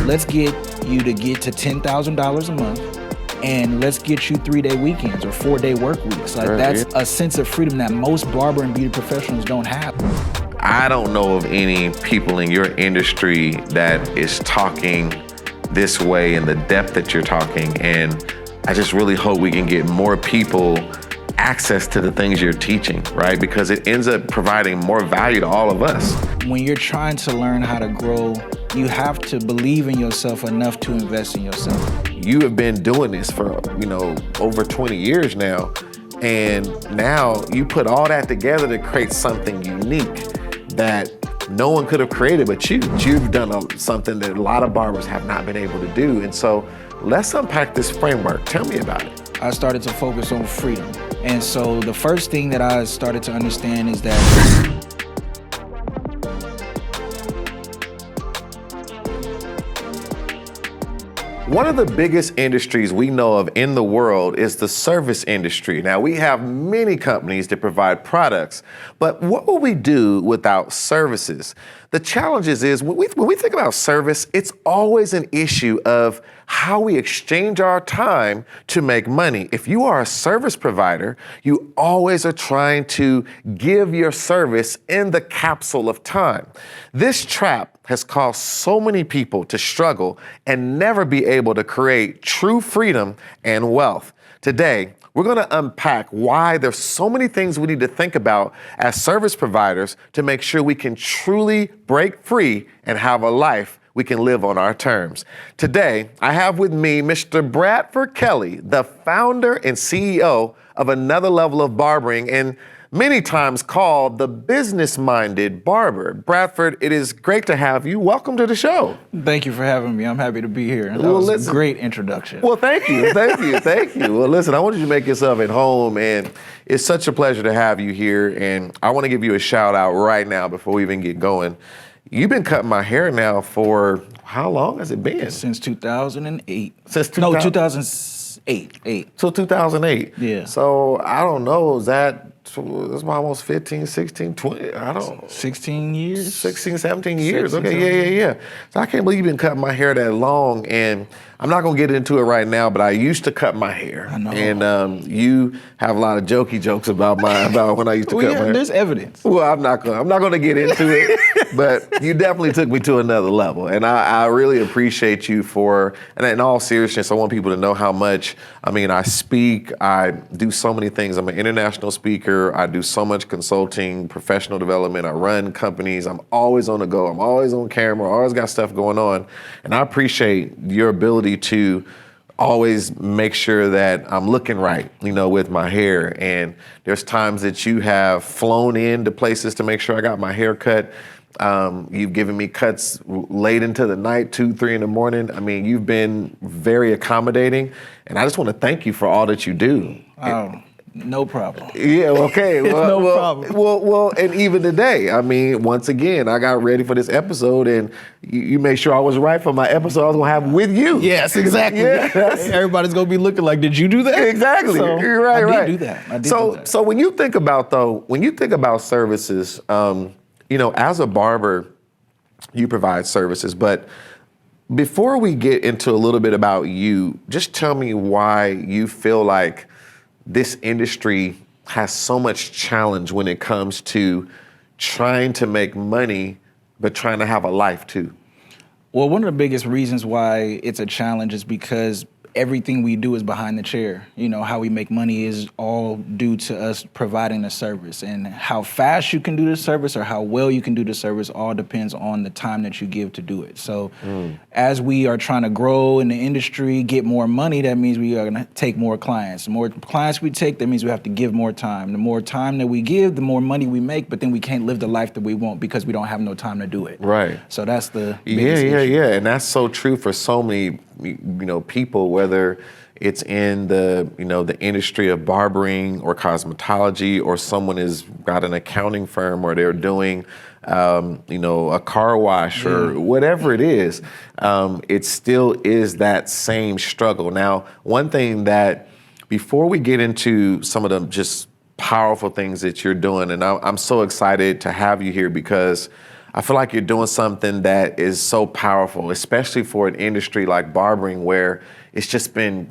let's get you to get to $10,000 a month, and let's get you 3-day weekends or 4-day work weeks. Like that's a sense of freedom that most barber and beauty professionals don't have. I don't know of any people in your industry that is talking this way in the depth that you're talking. And I just really hope we can get more people access to the things you're teaching, right? Because it ends up providing more value to all of us. When you're trying to learn how to grow, you have to believe in yourself enough to invest in yourself. You have been doing this for, over 20 years now. And now you put all that together to create something unique that no one could have created but you. You've done something that a lot of barbers have not been able to do. And so let's unpack this framework. Tell me about it. I started to focus on freedom. And so the first thing that I started to understand is that one of the biggest industries we know of in the world is the service industry. Now, we have many companies that provide products, but what will we do without services? The challenge is when we think about service, it's always an issue of how we exchange our time to make money. If you are a service provider, you always are trying to give your service in the capsule of time. This trap has caused so many people to struggle and never be able to create true freedom and wealth. Today, we're going to unpack why there's so many things we need to think about as service providers to make sure we can truly break free and have a life we can live on our terms. Today, I have with me Mr. Bradford Kelly, the founder and CEO of Another Level of Barbering, and many times called the Business Minded Barber. Bradford, it is great to have you. Welcome to the show. Thank you for having me. I'm happy to be here. That was a great introduction. Well, thank you. Thank you. Well, listen, I want you to make yourself at home, and it's such a pleasure to have you here. And I want to give you a shout out right now before we even get going. You've been cutting my hair now for how long has it been? Since 2008. Since 2008. So 2008. Yeah. So I don't know, that's almost 15, 16, 20, I don't know. 16 years? 16, 17 years. 16, Okay, yeah. So I can't believe you've been cutting my hair that long, and I'm not gonna get into it right now, but I used to cut my hair. I know. And you have a lot of jokey jokes about when I used to cut my hair. There's evidence. Well, I'm not gonna get into it, but you definitely took me to another level. And I really appreciate you and in all seriousness, I want people to know how much, I speak, I do so many things. I'm an international speaker. I do so much consulting, professional development. I run companies. I'm always on the go. I'm always on camera. I always got stuff going on. And I appreciate your ability to always make sure that I'm looking right, with my hair. And there's times that you have flown into places to make sure I got my hair cut. You've given me cuts late into the night, 2, 3 in the morning. You've been very accommodating. And I just want to thank you for all that you do. No problem. Yeah, okay. No problem. Well, and even today, once again, I got ready for this episode, and you made sure I was right for my episode I was gonna have with you. Yes, exactly. Yeah. Everybody's gonna be looking like, did you do that? Exactly. So, You're right. I did do that. So when you think about services, as a barber, you provide services, but before we get into a little bit about you, just tell me why you feel like this industry has so much challenge when it comes to trying to make money, but trying to have a life too. Well, one of the biggest reasons why it's a challenge is because everything we do is behind the chair. How we make money is all due to us providing the service, and how fast you can do the service or how well you can do the service all depends on the time that you give to do it. So as we are trying to grow in the industry, get more money, that means we are going to take more clients. The more clients we take, that means we have to give more time. The more time that we give, the more money we make, but then we can't live the life that we want because we don't have no time to do it. Right. So that's the biggest issue. Yeah. And that's so true for so many people, whether it's in the industry of barbering or cosmetology, or someone has got an accounting firm, or they're doing a car wash or whatever it is, it still is that same struggle. Now, one thing that, before we get into some of the just powerful things that you're doing, and I'm so excited to have you here because I feel like you're doing something that is so powerful, especially for an industry like barbering, where it's just been,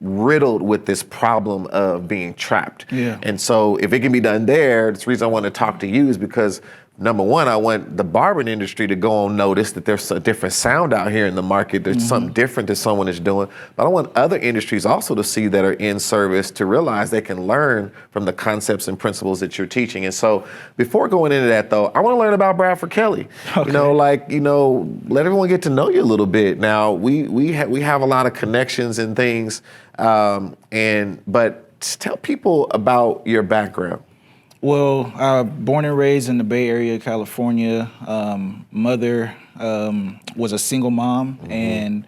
riddled with this problem of being trapped. Yeah. And so if it can be done there, the reason I want to talk to you is because, number one, I want the barbering industry to go on notice that there's a different sound out here in the market. There's something different that someone is doing. But I want other industries also to see that are in service to realize they can learn from the concepts and principles that you're teaching. And so before going into that, though, I want to learn about Bradford Kelly. Okay. Let everyone get to know you a little bit. Now, we have a lot of connections and things, but tell people about your background. Well, born and raised in the Bay Area, California. Mother was a single mom and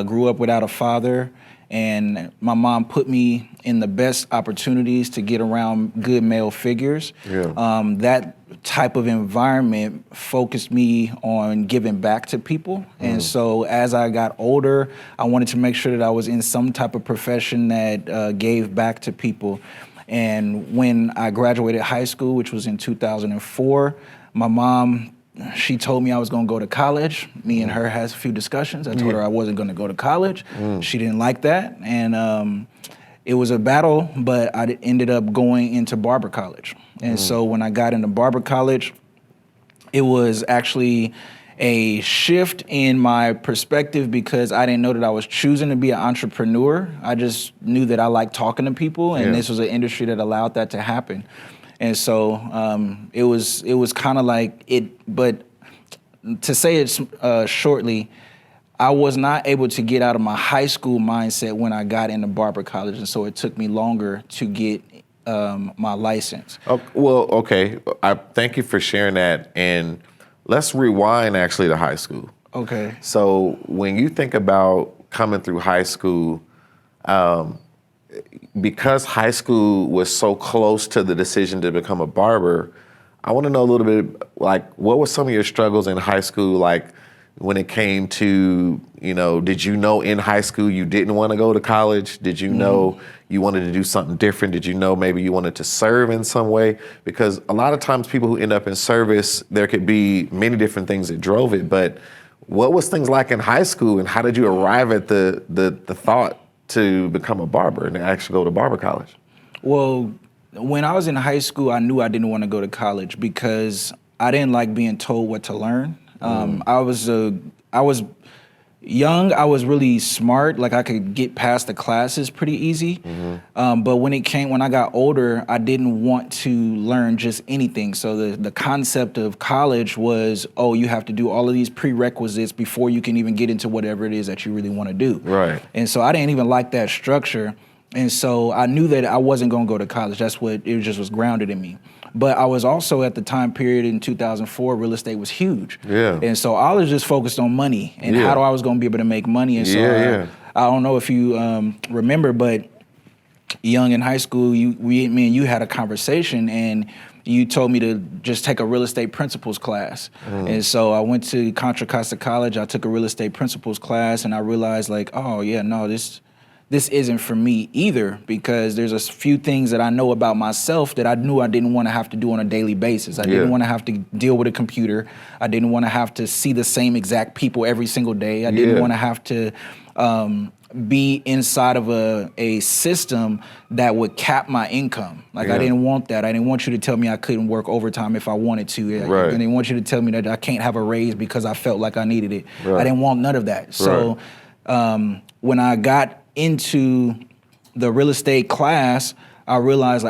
grew up without a father. And my mom put me in the best opportunities to get around good male figures. Yeah. That type of environment focused me on giving back to people. And so as I got older, I wanted to make sure that I was in some type of profession that gave back to people. And when I graduated high school, which was in 2004, my mom, she told me I was going to go to college. Me and her had a few discussions. I told her I wasn't going to go to college. She didn't like that. And it was a battle, but I ended up going into barber college. And so when I got into barber college, it was actually a shift in my perspective because I didn't know that I was choosing to be an entrepreneur. I just knew that I liked talking to people, and this was an industry that allowed that to happen. And so it was kind of like it, but to say it shortly, I was not able to get out of my high school mindset when I got into barber college, and so it took me longer to get my license. Okay. I thank you for sharing that, and let's rewind actually to high school. Okay. So when you think about coming through high school, because high school was so close to the decision to become a barber, I want to know a little bit, like, what were some of your struggles in high school, like when it came to, did you know in high school you didn't want to go to college? Did you know you wanted to do something different? Did you know maybe you wanted to serve in some way? Because a lot of times people who end up in service, there could be many different things that drove it, but what was things like in high school, and how did you arrive at the thought to become a barber and actually go to barber college? Well, when I was in high school, I knew I didn't want to go to college because I didn't like being told what to learn. I was young, I was really smart, like I could get past the classes pretty easy. But when I got older, I didn't want to learn just anything. So the concept of college was, you have to do all of these prerequisites before you can even get into whatever it is that you really want to do. Right. And so I didn't even like that structure. And so I knew that I wasn't going to go to college. That's what it just was grounded in me. But I was also at the time period in 2004, real estate was huge. Yeah. And so I was just focused on money and how I was going to be able to make money. And so I don't know if you remember, but young in high school, me and you had a conversation, and you told me to just take a real estate principles class. And so I went to Contra Costa College. I took a real estate principles class, and I realized this isn't for me either, because there's a few things that I know about myself that I knew I didn't want to have to do on a daily basis. I didn't want to have to deal with a computer. I didn't want to have to see the same exact people every single day. I didn't want to have to be inside of a system that would cap my income. I didn't want that. I didn't want you to tell me I couldn't work overtime if I wanted to. I didn't want you to tell me that I can't have a raise because I felt like I needed it. I didn't want none of that. So when I got into the real estate class, I realized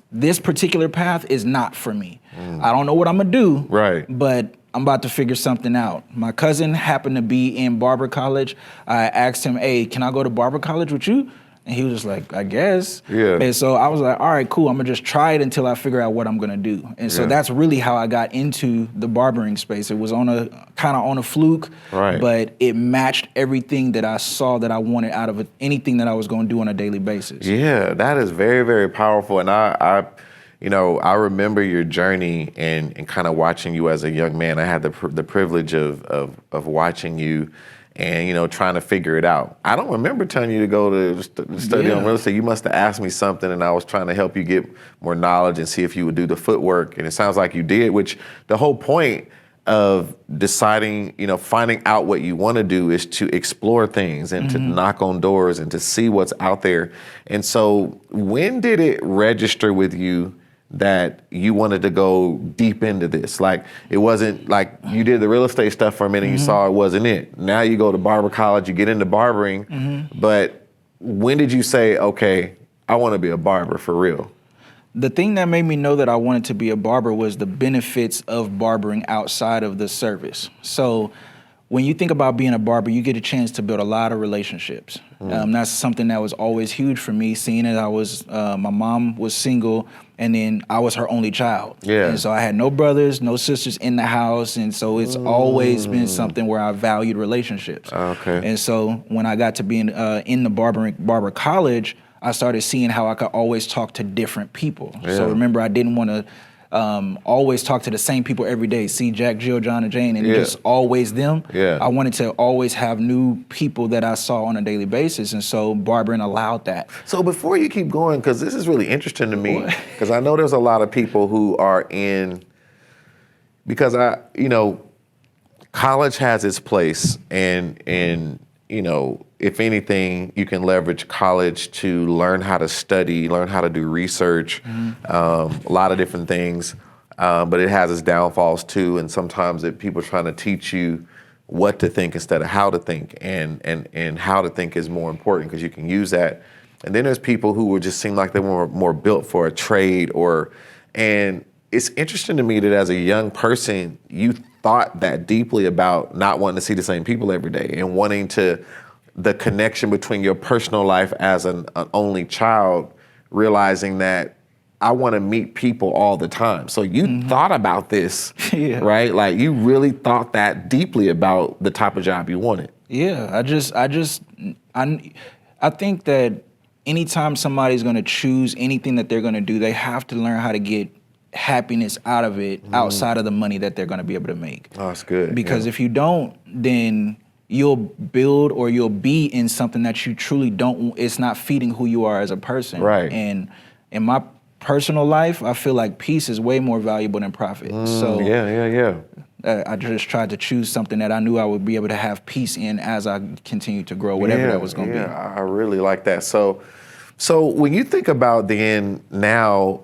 this particular path is not for me. I don't know what I'm gonna do, but I'm about to figure something out. My cousin happened to be in barber college. I asked him, hey, can I go to barber college with you? And he was just like, I guess. And so I was like, all right, cool. I'm gonna just try it until I figure out what I'm gonna do. And so that's really how I got into the barbering space. It was on a fluke, but it matched everything that I saw that I wanted out of anything that I was gonna do on a daily basis. Yeah, that is very, very powerful. And I remember your journey and kind of watching you as a young man. I had the privilege of watching you and, trying to figure it out. I don't remember telling you to go to study on real estate. You must have asked me something, and I was trying to help you get more knowledge and see if you would do the footwork. And it sounds like you did, which the whole point of deciding, finding out what you want to do is to explore things and to knock on doors and to see what's out there. And so when did it register with you that you wanted to go deep into this? Like, it wasn't like you did the real estate stuff for a minute, you saw it wasn't it. Now you go to barber college, you get into barbering, but when did you say, okay, I want to be a barber for real? The thing that made me know that I wanted to be a barber was the benefits of barbering outside of the service. So when you think about being a barber, you get a chance to build a lot of relationships. That's something that was always huge for me, seeing as I was, my mom was single, and then I was her only child. Yeah. And so I had no brothers, no sisters in the house, and so it's always been something where I valued relationships. Okay. And so when I got to be in the barber college, I started seeing how I could always talk to different people. Yeah. So remember, I didn't want to always talk to the same people every day. See Jack, Jill, John, and Jane, and just always them. Yeah. I wanted to always have new people that I saw on a daily basis, and so barbering allowed that. So before you keep going, because this is really interesting to me, because I know there's a lot of people who are because college has its place, and if anything, you can leverage college to learn how to study, learn how to do research, a lot of different things. But it has its downfalls too, and sometimes people are trying to teach you what to think instead of how to think, and how to think is more important because you can use that. And then there's people who would just seem like they were more built for a trade, and it's interesting to me that as a young person, you thought that deeply about not wanting to see the same people every day and wanting the connection between your personal life as an only child, realizing that I want to meet people all the time. So you thought about this, right? Like you really thought that deeply about the type of job you wanted. Yeah, I think that anytime somebody's going to choose anything that they're going to do, they have to learn how to get happiness out of it outside of the money that they're going to be able to make. Oh, that's good. Because if you don't, then you'll build or you'll be in something that you truly don't, it's not feeding who you are as a person. Right. And in my personal life, I feel like peace is way more valuable than profit. So I just tried to choose something that I knew I would be able to have peace in as I continued to grow, whatever that was going to be. Yeah, I really like that. So when you think about then now,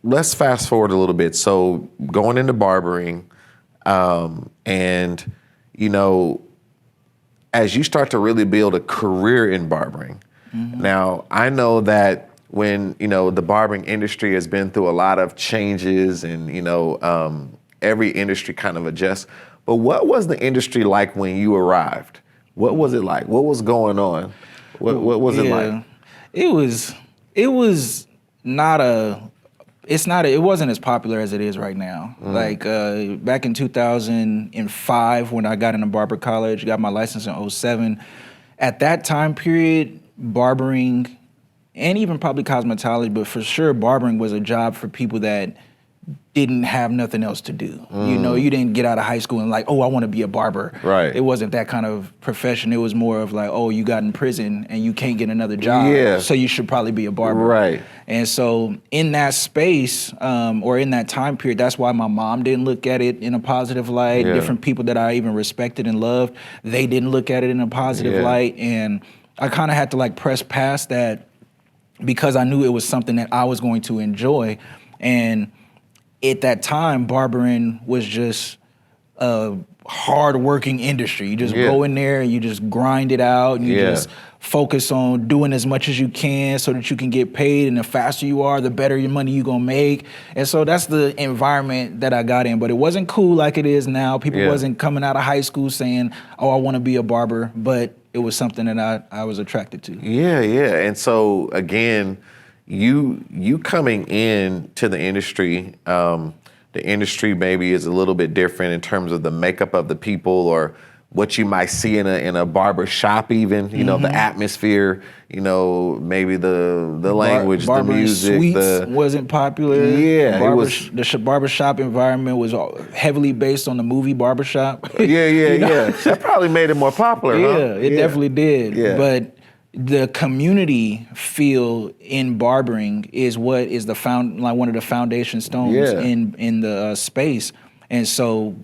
let's fast forward a little bit. So going into barbering, and as you start to really build a career in barbering, now I know that when the barbering industry has been through a lot of changes, and every industry kind of adjusts. But what was the industry like when you arrived? What was it like? What was going on? What was it like? It was not it wasn't as popular as it is right now. Like back in 2005 when I got into barber college, got my license in 2007, at that time period, barbering and even probably cosmetology, but for sure barbering was a job for people that didn't have nothing else to do. You didn't get out of high school and like, oh, I want to be a barber. Right. It wasn't that kind of profession. It was more of like, oh, you got in prison and you can't get another job, so you should probably be a barber. Right. And so in that space, or in that time period, that's why my mom didn't look at it in a positive light. Different people that I even respected and loved, they didn't look at it in a positive light. And I kind of had to like press past that because I knew it was something that I was going to enjoy. And at that time, barbering was just a hard-working industry. You just go in there and you just grind it out, and you just focus on doing as much as you can so that you can get paid, and the faster you are, the better your money you're gonna make. And so that's the environment that I got in. But it wasn't cool like it is now. People wasn't coming out of high school saying, oh, I wanna be a barber, but it was something that I was attracted to. Yeah. And so again, you coming in to the industry, the industry maybe is a little bit different in terms of the makeup of the people or what you might see in a barber shop even, the atmosphere, maybe the language, the music. Suites wasn't popular. Yeah, the barbershop environment was heavily based on the movie Barbershop. Yeah. That probably made it more popular, huh? It definitely did. Yeah. But the community feel in barbering is what is one of the foundation stones in the space. And so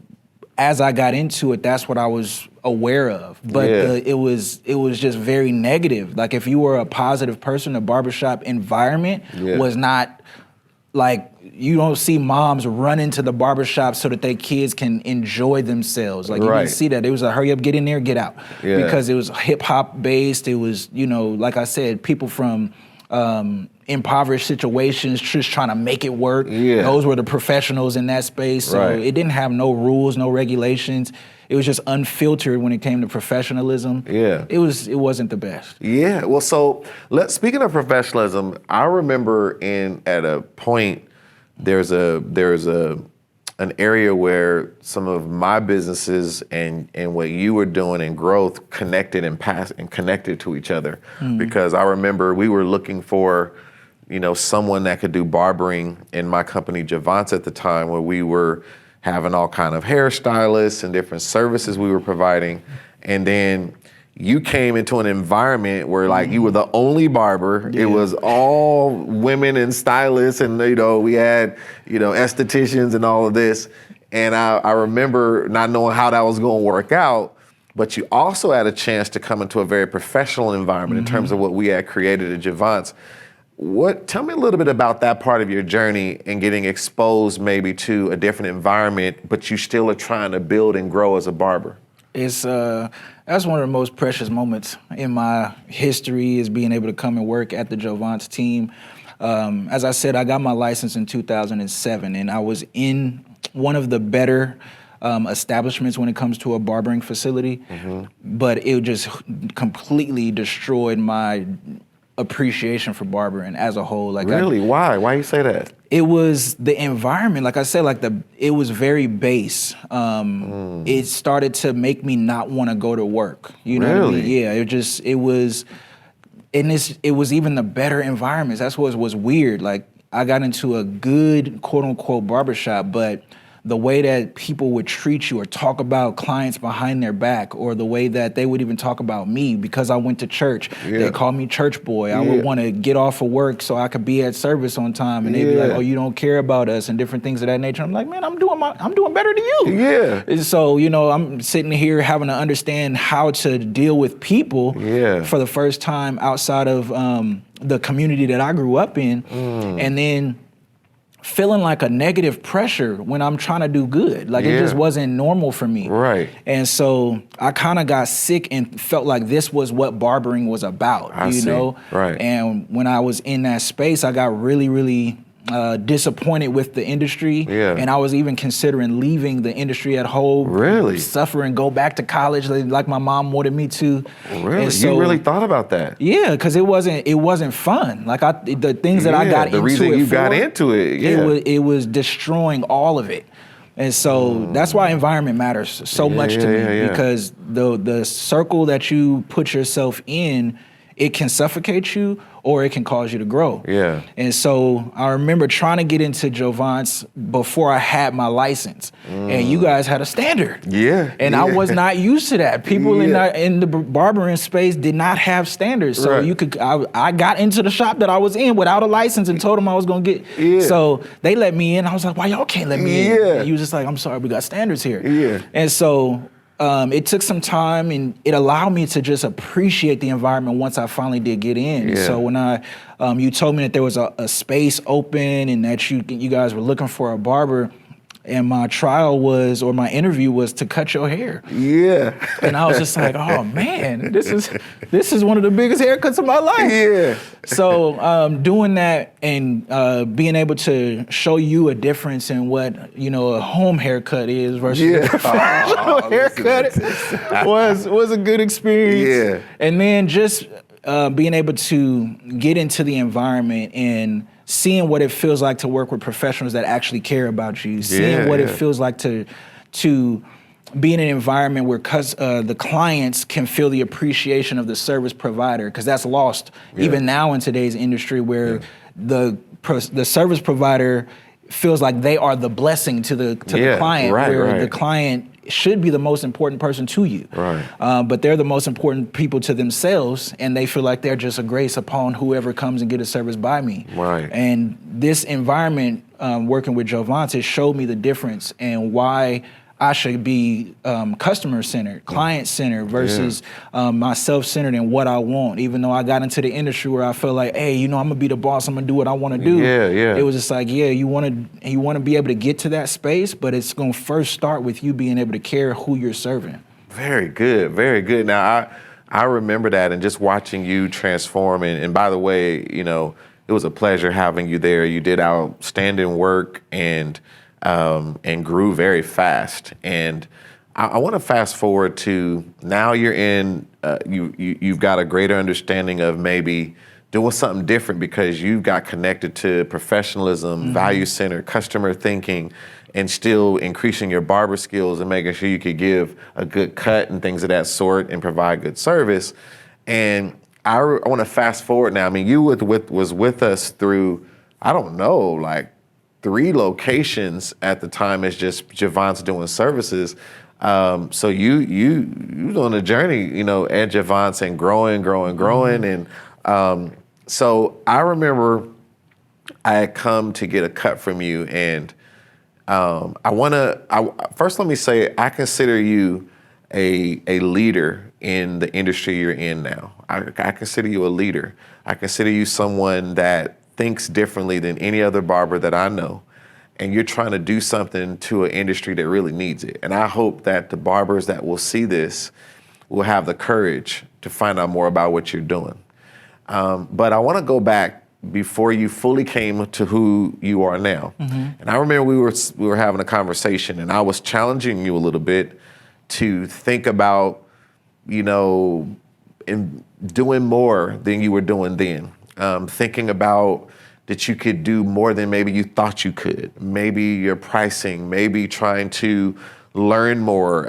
as I got into it, that's what I was aware of. But it was just very negative. Like if you were a positive person, the barbershop environment was not like, you don't see moms run into the barbershop so that their kids can enjoy themselves. Like you didn't see that. It was a hurry up, get in there, get out. Because it was hip hop based. It was, like I said, people from impoverished situations just trying to make it work. Those were the professionals in that space. So it didn't have no rules, no regulations. It was just unfiltered when it came to professionalism. It wasn't the best. Well, so speaking of professionalism, I remember at a point there's an area where some of my businesses and what you were doing in growth connected and connected to each other. Because I remember we were looking for someone that could do barbering in my company, Javance, at the time, where we were having all kind of hairstylists and different services we were providing. And then you came into an environment where like you were the only barber. It was all women and stylists, and we had estheticians and all of this. And I remember not knowing how that was going to work out, but you also had a chance to come into a very professional environment in terms of what we had created at Javance. Tell me a little bit about that part of your journey and getting exposed maybe to a different environment, but you still are trying to build and grow as a barber. That's one of the most precious moments in my history, is being able to come and work at the Javance team. As I said, I got my license in 2007, and I was in one of the better establishments when it comes to a barbering facility, but it just completely destroyed my appreciation for barbering as a whole. Like really? Why you say that? It was the environment. Like I said, it was very base. It started to make me not want to go to work. You know what I mean? Yeah. It was even the better environments. That's what was weird. Like I got into a good quote unquote barbershop, but the way that people would treat you or talk about clients behind their back, or the way that they would even talk about me because I went to church. They called me church boy. I would want to get off of work so I could be at service on time, and they'd be like, "Oh, you don't care about us," and different things of that nature. I'm like, man, I'm doing better than you. And so I'm sitting here having to understand how to deal with people for the first time outside of the community that I grew up in, and then feeling like a negative pressure when I'm trying to do good. Like it just wasn't normal for me. And so I kind of got sick and felt like this was what barbering was about, you know? And when I was in that space, I got really, really disappointed with the industry. And I was even considering leaving the industry at whole. Suffer and go back to college like my mom wanted me to. And so, you really thought about that? Yeah, because it wasn't fun. Like the things that I got into it for. The reason you got into it, it was destroying all of it. And so that's why environment matters so much to me, because the circle that you put yourself in, it can suffocate you or it can cause you to grow. And so I remember trying to get into Javance before I had my license, and you guys had a standard. And I was not used to that. People in the barbering space did not have standards. So I got into the shop that I was in without a license and told them I was gonna get. So they let me in. I was like, why y'all can't let me in? And you was just like, I'm sorry, we got standards here. And so it took some time, and it allowed me to just appreciate the environment once I finally did get in. So when you told me that there was a space open and that you guys were looking for a barber, and my my interview was to cut your hair. And I was just like, oh man, this is one of the biggest haircuts of my life. So doing that and being able to show you a difference in what a home haircut is versus a professional haircut was a good experience. And then just being able to get into the environment and seeing what it feels like to work with professionals that actually care about you, seeing what it feels like to be in an environment where the clients can feel the appreciation of the service provider, because that's lost even now in today's industry, where the service provider feels like they are the blessing to the client, the client should be the most important person to you. Right. But they're the most important people to themselves, and they feel like they're just a grace upon whoever comes and get a service by me. Right. And this environment, working with Jovantis, showed me the difference and why I should be customer-centered, client-centered versus myself-centered and what I want. Even though I got into the industry where I felt like, hey, I'm gonna be the boss, I'm gonna do what I want to do. Yeah. It was just like, you want to be able to get to that space, but it's gonna first start with you being able to care who you're serving. Very good, very good. Now I remember that and just watching you transform. And by the way, it was a pleasure having you there. You did outstanding work and grew very fast. And I want to fast forward to now you're in, you've got a greater understanding of maybe doing something different because you've got connected to professionalism, value-centered, customer thinking, and still increasing your barber skills and making sure you could give a good cut and things of that sort and provide good service. And I want to fast forward now. I mean, you was with us through, I don't know, like 3 locations at the time as just Javon's doing services. So you on a journey, at Javon's and growing. And so I remember I had come to get a cut from you, and first let me say I consider you a leader in the industry you're in now. I consider you a leader. I consider you someone that thinks differently than any other barber that I know, and you're trying to do something to an industry that really needs it. And I hope that the barbers that will see this will have the courage to find out more about what you're doing. But I want to go back before you fully came to who you are now. And I remember we were having a conversation, and I was challenging you a little bit to think about, in doing more than you were doing then. Thinking about that you could do more than maybe you thought you could. Maybe your pricing, maybe trying to learn more,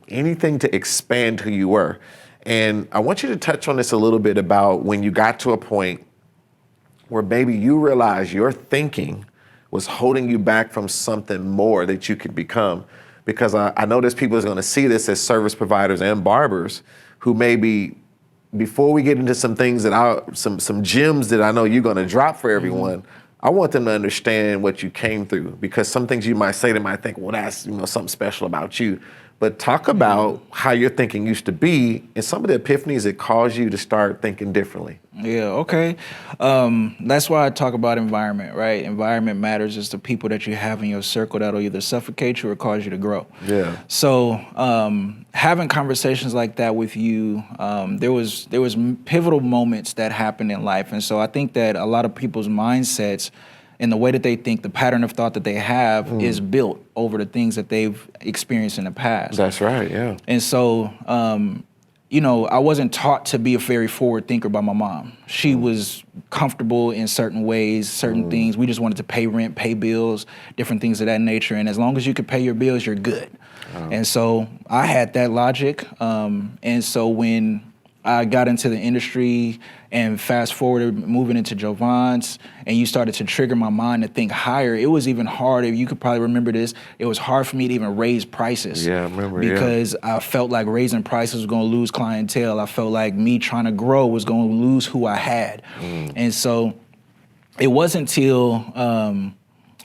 anything to expand who you were. And I want you to touch on this a little bit about when you got to a point where maybe you realized your thinking was holding you back from something more that you could become. Because I know there's people that's gonna see this as service providers and barbers who maybe, before we get into some things some gems that I know you're gonna drop for everyone, I want them to understand what you came through, because some things you might say, they might think, well, that's something special about you. But talk about how your thinking used to be and some of the epiphanies that caused you to start thinking differently. Yeah, okay. That's why I talk about environment, right? Environment matters. It's the people that you have in your circle that'll either suffocate you or cause you to grow. Yeah. So having conversations like that with you, there was pivotal moments that happened in life. And so I think that a lot of people's mindsets and the way that they think, the pattern of thought that they have is built over the things that they've experienced in the past. That's right, yeah. And so, I wasn't taught to be a very forward thinker by my mom. She was comfortable in certain ways, certain things. We just wanted to pay rent, pay bills, different things of that nature. And as long as you could pay your bills, you're good. And so I had that logic. And so when I got into the industry and fast forwarded, moving into Jovan's, and you started to trigger my mind to think higher, it was even harder. You could probably remember this. It was hard for me to even raise prices. Yeah, I remember, because I felt like raising prices was going to lose clientele. I felt like me trying to grow was going to lose who I had. And so it wasn't until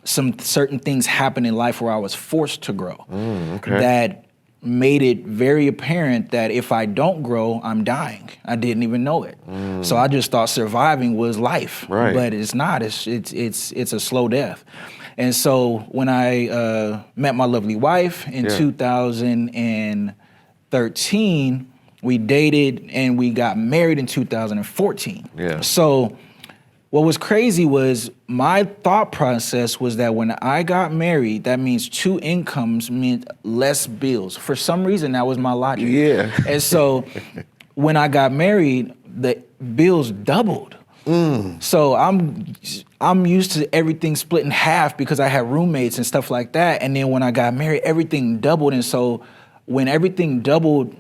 some certain things happened in life where I was forced to grow that made it very apparent that if I don't grow, I'm dying. I didn't even know it. So I just thought surviving was life, but it's not. It's a slow death. And so when I met my lovely wife in 2013, we dated and we got married in 2014. So what was crazy was my thought process was that when I got married, that means 2 incomes meant less bills. For some reason, that was my logic. And so when I got married, the bills doubled. So I'm used to everything split in half because I had roommates and stuff like that. And then when I got married, everything doubled. And so when everything doubled,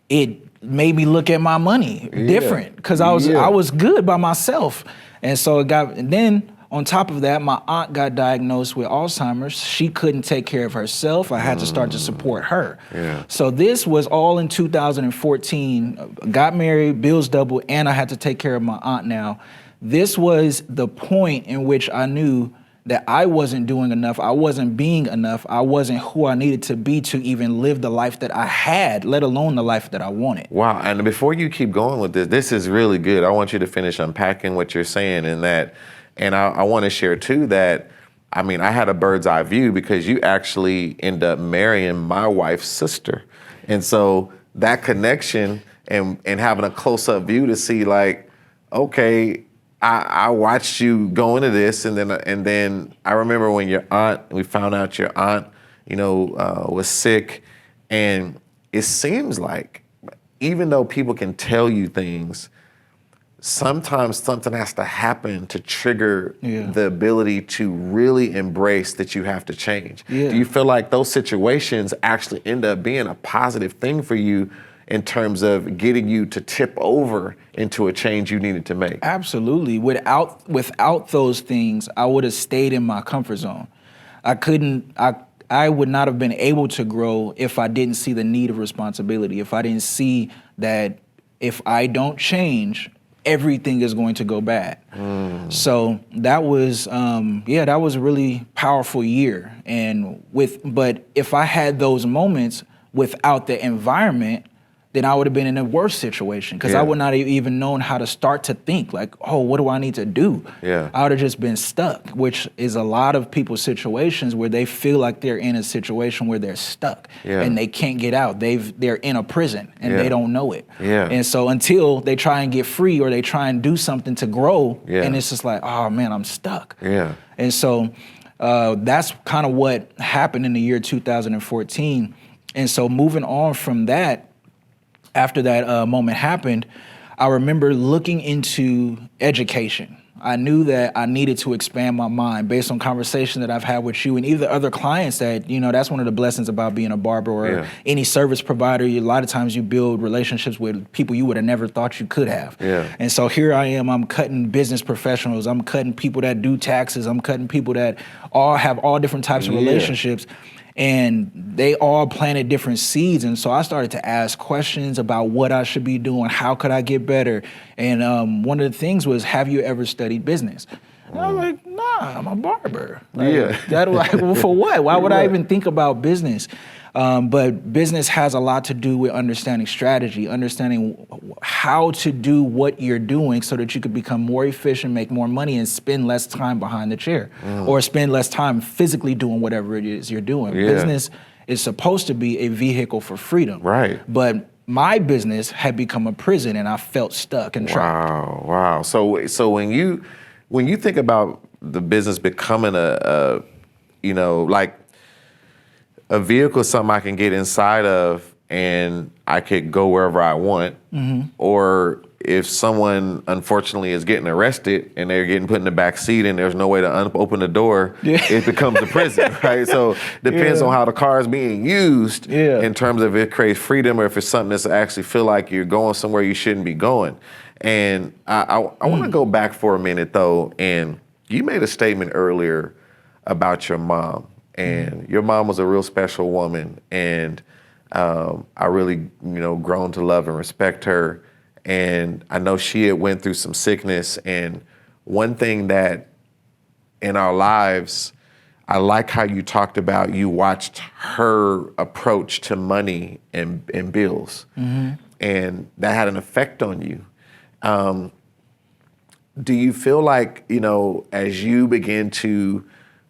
it made me look at my money different because I was good by myself. And so then On top of that, my aunt got diagnosed with Alzheimer's. She couldn't take care of herself. I had to start to support her. Yeah. So this was all in 2014. Got married, bills doubled, and I had to take care of my aunt now. This was the point in which I knew that I wasn't doing enough, I wasn't being enough, I wasn't who I needed to be to even live the life that I had, let alone the life that I wanted. Wow, and before you keep going with this is really good. I want you to finish unpacking what you're saying in that, and I want to share too that, I mean, I had a bird's eye view because you actually end up marrying my wife's sister. And so that connection and having a close-up view to see like, okay, I watched you go into this, and then I remember when we found out your aunt, was sick, and it seems like even though people can tell you things, sometimes something has to happen to trigger the ability to really embrace that you have to change. Yeah. Do you feel like those situations actually end up being a positive thing for you in terms of getting you to tip over into a change you needed to make? Absolutely. Without those things, I would have stayed in my comfort zone. I would not have been able to grow if I didn't see the need of responsibility, if I didn't see that if I don't change, everything is going to go bad. So that was, that was a really powerful year. But if I had those moments without the environment, then I would have been in a worse situation because I would not have even known how to start to think like, oh, what do I need to do? Yeah. I would have just been stuck, which is a lot of people's situations where they feel like they're in a situation where they're stuck and they can't get out. They're in a prison and they don't know it. Yeah. And so until they try and get free or they try and do something to grow, and it's just like, oh man, I'm stuck. Yeah. And so that's kind of what happened in the year 2014. And so moving on from that, after that moment happened, I remember looking into education. I knew that I needed to expand my mind based on conversation that I've had with you and either other clients that, that's one of the blessings about being a barber or any service provider. A lot of times you build relationships with people you would have never thought you could have. Yeah. And so here I am, I'm cutting business professionals, I'm cutting people that do taxes, I'm cutting people that all have all different types of relationships. And they all planted different seeds. And so I started to ask questions about what I should be doing. How could I get better? And one of the things was, have you ever studied business? And I was like, nah, I'm a barber. Like, for what? Why would I even think about business? But business has a lot to do with understanding strategy, understanding how to do what you're doing so that you could become more efficient, make more money, and spend less time behind the chair or spend less time physically doing whatever it is you're doing. Business is supposed to be a vehicle for freedom. Right. But my business had become a prison and I felt stuck and trapped. Wow. So when you think about the business becoming a vehicle is something I can get inside of and I could go wherever I want. Or if someone unfortunately is getting arrested and they're getting put in the back seat and there's no way to open the door, it becomes a prison, right? So depends on how the car is being used in terms of if it creates freedom or if it's something that's actually feel like you're going somewhere you shouldn't be going. And I want to go back for a minute though, and you made a statement earlier about your mom. And your mom was a real special woman, and I really, grown to love and respect her. And I know she had went through some sickness. And one thing that in our lives, I like how you talked about you watched her approach to money and bills, and that had an effect on you. Do you feel like, as you begin to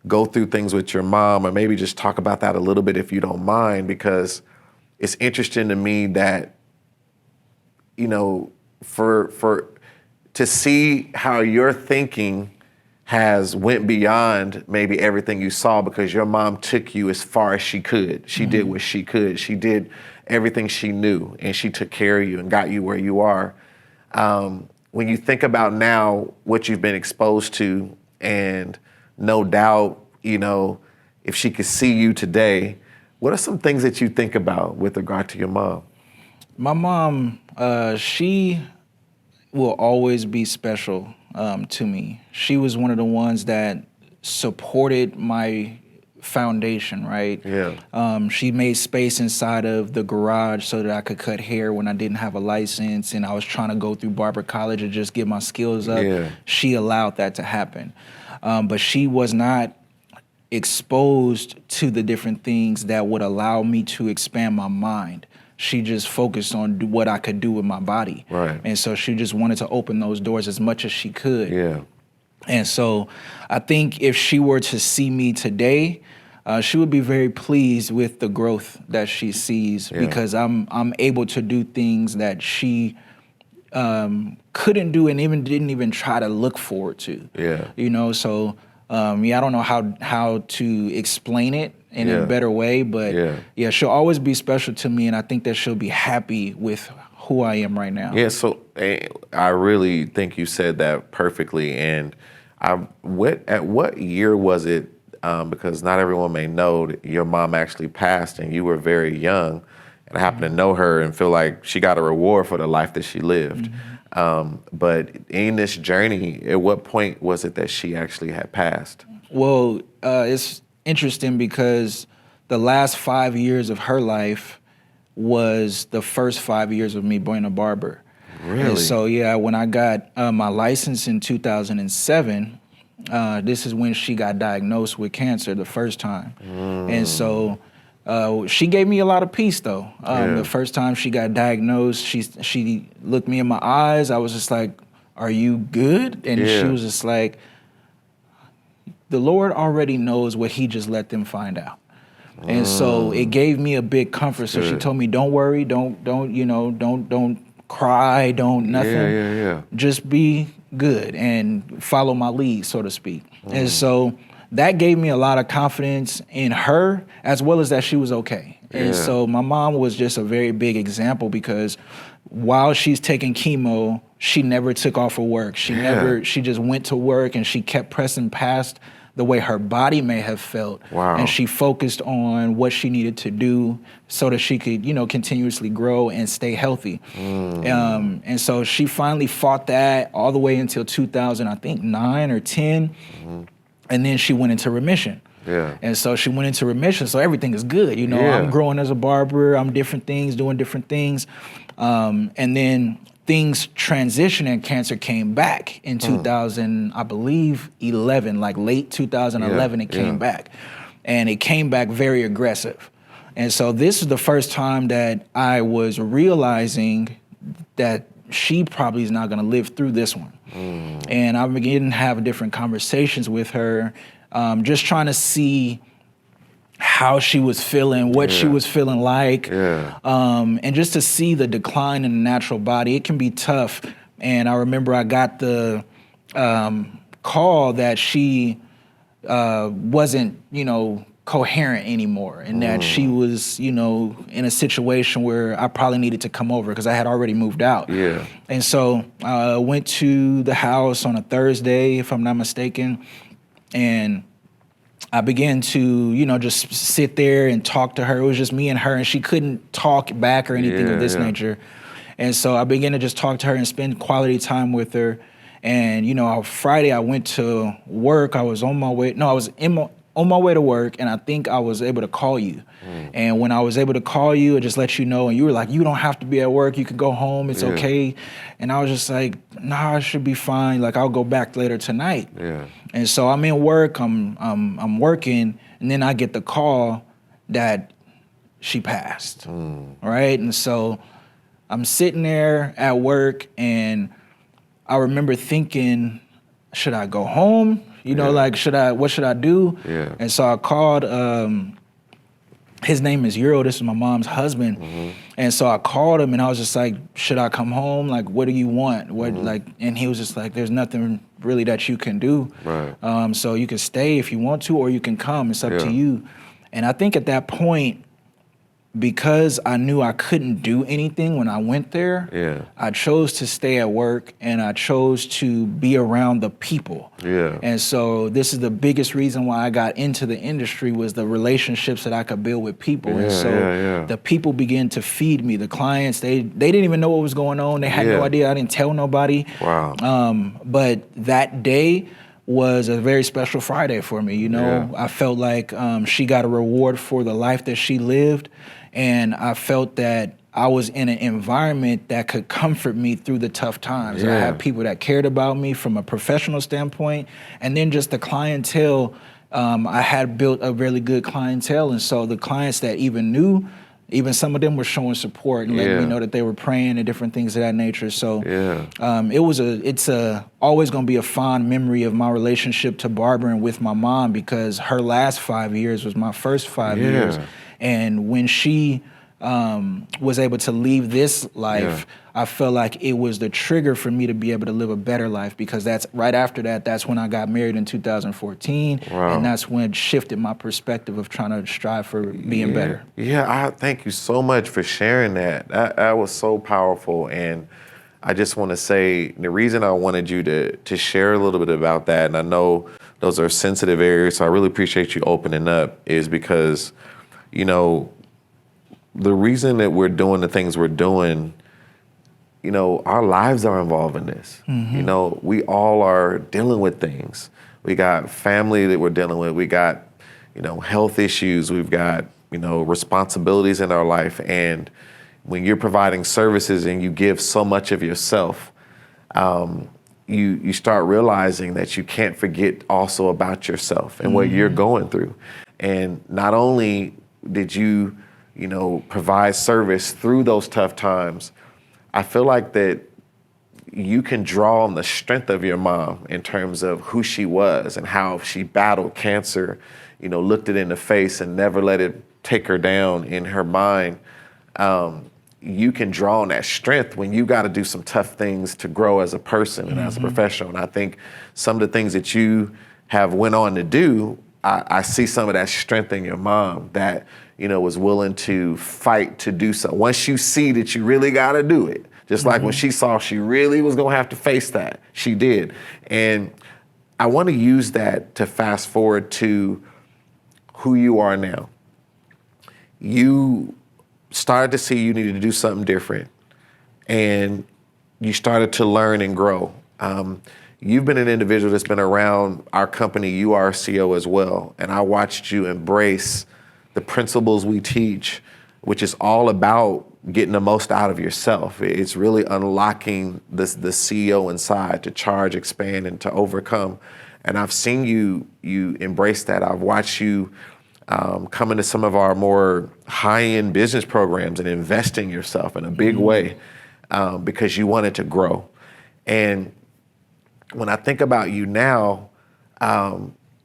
go through things with your mom, or maybe just talk about that a little bit if you don't mind, because it's interesting to me that, for to see how your thinking has went beyond maybe everything you saw, because your mom took you as far as she could. She did what she could. She did everything she knew, and she took care of you and got you where you are. When you think about now what you've been exposed to, and no doubt, if she could see you today, what are some things that you think about with regard to your mom? My mom, she will always be special to me. She was one of the ones that supported my foundation, right? Yeah. She made space inside of the garage so that I could cut hair when I didn't have a license and I was trying to go through barber college and just get my skills up. Yeah. She allowed that to happen. But she was not exposed to the different things that would allow me to expand my mind. She just focused on what I could do with my body. Right. And so she just wanted to open those doors as much as she could. Yeah. And so I think if she were to see me today, she would be very pleased with the growth that she sees because I'm able to do things that she couldn't do and didn't even try to look forward to. Yeah. You know, so I don't know how to explain it in a better way, but she'll always be special to me, and I think that she'll be happy with who I am right now. Yeah, so I really think you said that perfectly. And at what year was it? Because not everyone may know that your mom actually passed and you were very young. And I happen to know her and feel like she got a reward for the life that she lived. But in this journey, at what point was it that she actually had passed? Well, it's interesting because the last 5 years of her life was the first 5 years of me being a barber. Really? And so, when I got my license in 2007, this is when she got diagnosed with cancer the first time. And so she gave me a lot of peace, though. The first time she got diagnosed, she looked me in my eyes. I was just like, "Are you good?" And she was just like, "The Lord already knows what he just let them find out." And so it gave me a big comfort. So she told me, "Don't worry, don't cry, don't nothing. Just be good and follow my lead," so to speak. And so that gave me a lot of confidence in her, as well as that she was okay. And so my mom was just a very big example because while she's taking chemo, she never took off of work. She just went to work and she kept pressing past the way her body may have felt. Wow. And she focused on what she needed to do so that she could, continuously grow and stay healthy. And so she finally fought that all the way until 2009 or 10. And then she went into remission. And so she went into remission. So everything is good. I'm growing as a barber. I'm different things, doing different things. And then things transitioned and cancer came back in 2000, I believe, 11, like late 2011, it came back. And it came back very aggressive. And so this is the first time that I was realizing that she probably is not going to live through this one. And I began to have different conversations with her, just trying to see how she was feeling, what she was feeling like, and just to see the decline in the natural body. It can be tough. And I remember I got the call that she wasn't, coherent anymore, and that she was, in a situation where I probably needed to come over because I had already moved out. And so I went to the house on a Thursday, if I'm not mistaken, and I began to, just sit there and talk to her. It was just me and her, and she couldn't talk back or anything of this nature. And so I began to just talk to her and spend quality time with her. And, on Friday I went to work. I was on my way. No, I was on my way to work, and I think I was able to call you. And when I was able to call you, I just let you know, and you were like, "You don't have to be at work. You can go home. It's okay." And I was just like, "Nah, I should be fine. Like, I'll go back later tonight." And so I'm in work. I'm working, and then I get the call that she passed. Right, and so I'm sitting there at work, and I remember thinking, should I go home? What should I do? And so I called, his name is Euro, this is my mom's husband. And so I called him and I was just like, should I come home? Like, what do you want? And he was just like, there's nothing really that you can do. So you can stay if you want to, or you can come, it's up to you. And I think at that point, because I knew I couldn't do anything when I went there, I chose to stay at work and I chose to be around the people. And so this is the biggest reason why I got into the industry, was the relationships that I could build with people. And so the people began to feed me. The clients, they didn't even know what was going on. They had no idea. I didn't tell nobody. But that day was a very special Friday for me. You know, I felt like she got a reward for the life that she lived. And I felt that I was in an environment that could comfort me through the tough times. I had people that cared about me from a professional standpoint, and then just the clientele. I had built a really good clientele, and so the clients that even knew, even some of them were showing support and letting me know that they were praying and different things of that nature. So it's always going to be a fond memory of my relationship to barbering with my mom, because her last 5 years was my first 5 years. And when she was able to leave this life, I felt like it was the trigger for me to be able to live a better life, because that's right after that, that's when I got married in 2014. And that's when it shifted my perspective of trying to strive for being better. I thank you so much for sharing that. That was so powerful. And I just want to say, the reason I wanted you to share a little bit about that, and I know those are sensitive areas, so I really appreciate you opening up, is because, you know, the reason that we're doing the things we're doing, you know, our lives are involved in this. You know, we all are dealing with things. We got family that we're dealing with. We got, you know, health issues. We've got, you know, responsibilities in our life. And when you're providing services and you give so much of yourself, you start realizing that you can't forget also about yourself and what you're going through. And not only did you, you know, provide service through those tough times, I feel like that you can draw on the strength of your mom in terms of who she was and how she battled cancer, you know, looked it in the face and never let it take her down in her mind. You can draw on that strength when you got to do some tough things to grow as a person and as a professional. And I think some of the things that you have went on to do, I see some of that strength in your mom that, you know, was willing to fight to do so. Once you see that you really got to do it, just like when she saw she really was going to have to face that, she did. And I want to use that to fast forward to who you are now. You started to see you needed to do something different, and you started to learn and grow. You've been an individual that's been around our company. You are a CEO as well. And I watched you embrace the principles we teach, which is all about getting the most out of yourself. It's really unlocking the CEO inside to charge, expand, and to overcome. And I've seen you embrace that. I've watched you come into some of our more high-end business programs and invest in yourself in a big way because you wanted to grow. And when I think about you now,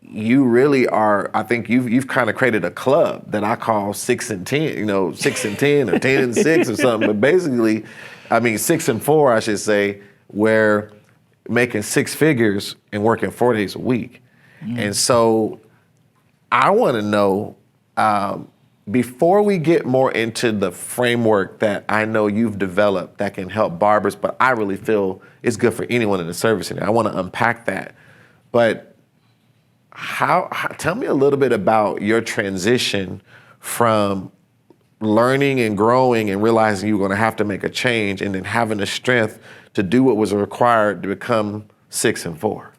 you really are, I think you've kind of created a club that I call 6 and 10, you know, 6 and 10 or 10 and 6 or something. But basically, I mean, 6 and 4, I should say, where making 6 figures and working 4 days a week. And so I want to know, before we get more into the framework that I know you've developed that can help barbers, but I really feel it's good for anyone in the service industry. I want to unpack that. But tell me a little bit about your transition from learning and growing and realizing you were going to have to make a change and then having the strength to do what was required to become 6 and 4.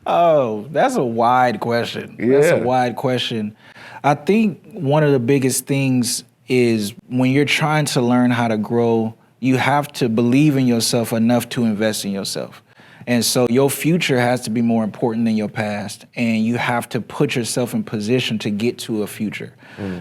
Oh, that's a wide question. That's a wide question. I think one of the biggest things is when you're trying to learn how to grow, you have to believe in yourself enough to invest in yourself. And so your future has to be more important than your past, and you have to put yourself in position to get to a future.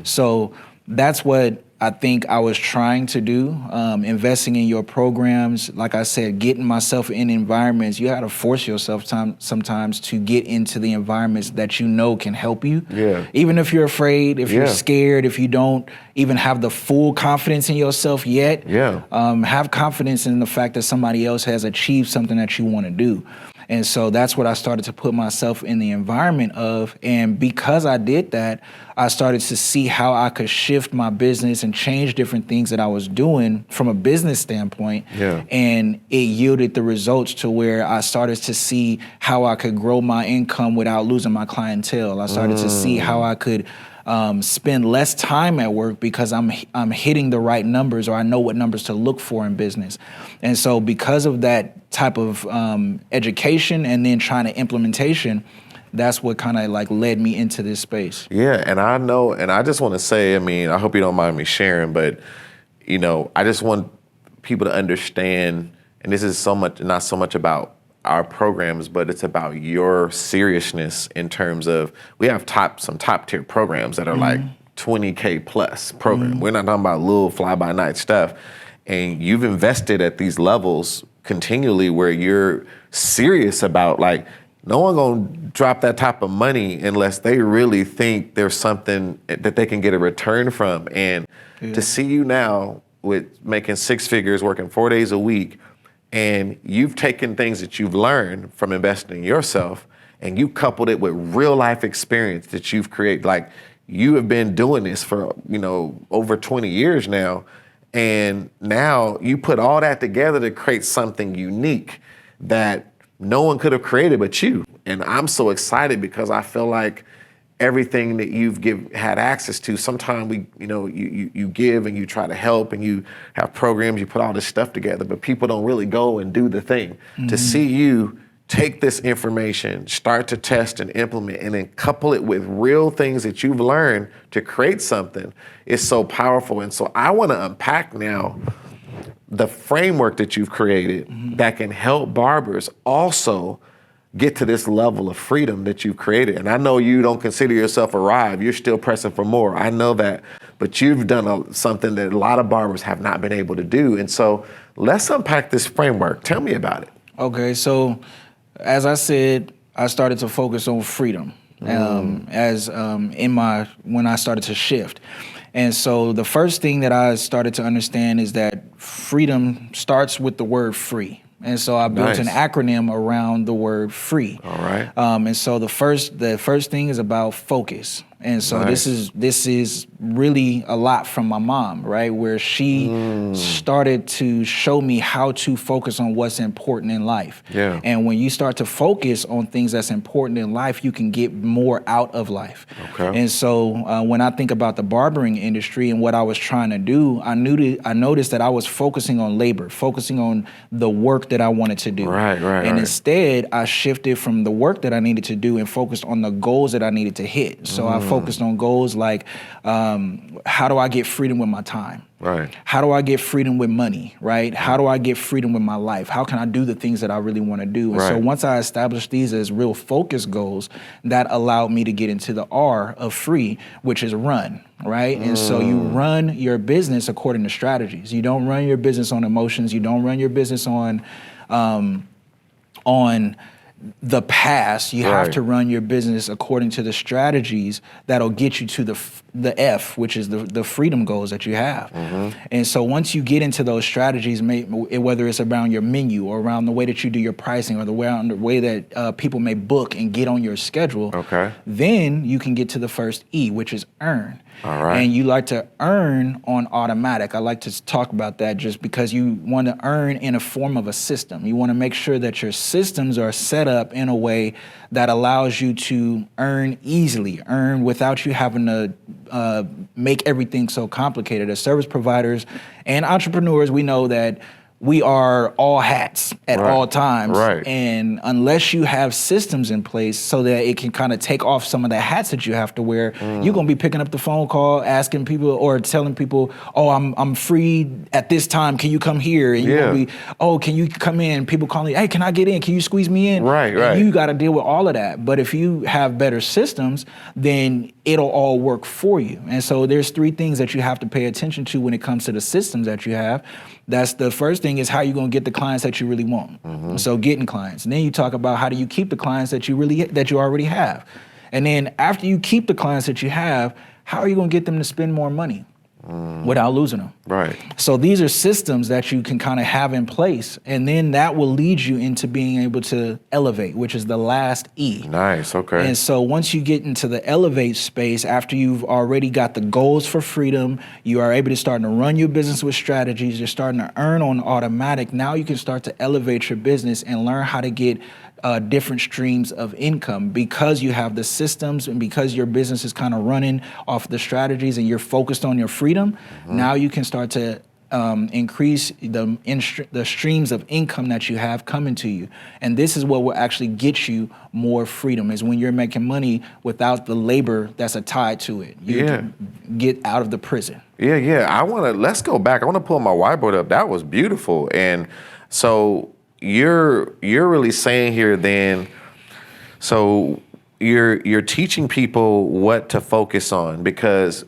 So that's what I think I was trying to do, investing in your programs. Like I said, getting myself in environments. You got to force yourself sometimes to get into the environments that you know can help you. Even if you're afraid, if you're scared, if you don't even have the full confidence in yourself yet, have confidence in the fact that somebody else has achieved something that you want to do. And so that's what I started to put myself in the environment of. And because I did that, I started to see how I could shift my business and change different things that I was doing from a business standpoint. Yeah. And it yielded the results to where I started to see how I could grow my income without losing my clientele. I started to see how I could spend less time at work because I'm hitting the right numbers, or I know what numbers to look for in business. And so because of that type of education and then trying to implementation, that's what kind of like led me into this space. Yeah, and I know, and I just want to say, I mean, I hope you don't mind me sharing, but you know, I just want people to understand, and this is not so much about our programs, but it's about your seriousness in terms of, we have some top tier programs that are like 20K plus program. We're not talking about little fly by night stuff. And you've invested at these levels continually where you're serious about, like, no one gonna drop that type of money unless they really think there's something that they can get a return from. And to see you now with making 6 figures, working 4 days a week, and you've taken things that you've learned from investing in yourself and you coupled it with real life experience that you've created. Like, you have been doing this for, you know, over 20 years now. And now you put all that together to create something unique that no one could have created but you. And I'm so excited because I feel like everything that you've had access to, sometimes you give and you try to help and you have programs, you put all this stuff together, but people don't really go and do the thing. To see you take this information, start to test and implement, and then couple it with real things that you've learned to create something is so powerful. And so I want to unpack now the framework that you've created that can help barbers also get to this level of freedom that you've created. And I know you don't consider yourself arrived. You're still pressing for more. I know that. But you've done something that a lot of barbers have not been able to do. And so let's unpack this framework. Tell me about it. Okay, so as I said, I started to focus on freedom when I started to shift. And so the first thing that I started to understand is that freedom starts with the word free. And so I built an acronym around the word free. All right. And so the first thing is about focus. And so this is really a lot from my mom, right? Where she started to show me how to focus on what's important in life. Yeah. And when you start to focus on things that's important in life, you can get more out of life. Okay. And so when I think about the barbering industry and what I was trying to do, I noticed that I was focusing on labor, focusing on the work that I wanted to do. Right. And instead, I shifted from the work that I needed to do and focused on the goals that I needed to hit. So I focused on goals like, how do I get freedom with my time? Right. How do I get freedom with money, right? How do I get freedom with my life? How can I do the things that I really want to do? And so once I established these as real focus goals, that allowed me to get into the R of free, which is run, right? And so you run your business according to strategies. You don't run your business on emotions. You don't run your business on the past. You have to run your business according to the strategies that'll get you to the F, which is the freedom goals that you have. And so once you get into those strategies, whether it's around your menu or around the way that you do your pricing or the way that people may book and get on your schedule, then you can get to the first E, which is earn. All right. And you like to earn on automatic. I like to talk about that just because you want to earn in a form of a system. You want to make sure that your systems are set up in a way that allows you to earn easily, earn without you having to make everything so complicated. As service providers and entrepreneurs, we know that we are all hats at all times. And unless you have systems in place so that it can kind of take off some of the hats that you have to wear, you're gonna be picking up the phone call, asking people or telling people, oh, I'm free at this time, can you come here? And you're gonna be, oh, can you come in? People calling, hey, can I get in? Can you squeeze me in? And you gotta deal with all of that. But if you have better systems, then it'll all work for you. And so there's 3 things that you have to pay attention to when it comes to the systems that you have. That's the first thing, is how you're gonna get the clients that you really want. So getting clients. And then you talk about how do you keep the clients that you already have. And then after you keep the clients that you have, how are you gonna get them to spend more money? without losing them. Right. So these are systems that you can kind of have in place, and then that will lead you into being able to elevate, which is the last E. Nice. Okay. And so once you get into the elevate space, after you've already got the goals for freedom, you are able to start to run your business with strategies, you're starting to earn on automatic. Now you can start to elevate your business and learn how to get different streams of income because you have the systems and because your business is kind of running off the strategies and you're focused on your freedom. Now you can start to increase the streams of income that you have coming to you. And this is what will actually get you more freedom, is when you're making money without the labor that's tied to it. You can get out of the prison. Yeah. Let's go back. I want to pull my whiteboard up. That was beautiful. And so you're really saying here then, so you're teaching people what to focus on, because